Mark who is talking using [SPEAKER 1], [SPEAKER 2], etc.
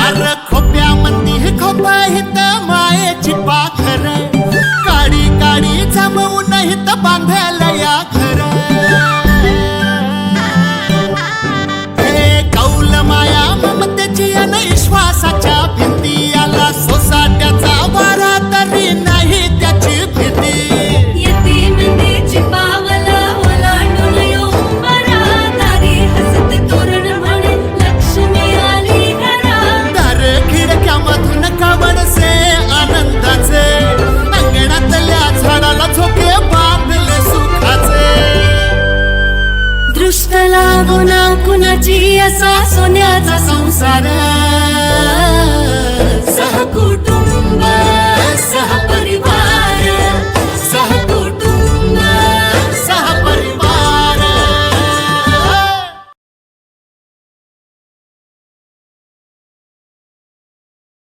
[SPEAKER 1] अरे खोप्या मंदी खोपा हित मायेची पाखर काडी काडी जमवून हित बांधल या घर हे कौल माया ममतेची अन विश्वासाच्या भिंती आला सोसाट्याचा वारा तरी नाही त्याची भीती
[SPEAKER 2] दृष्ट लागुना कुणाची असा सोन्याचा संसार सहकुटुंब सह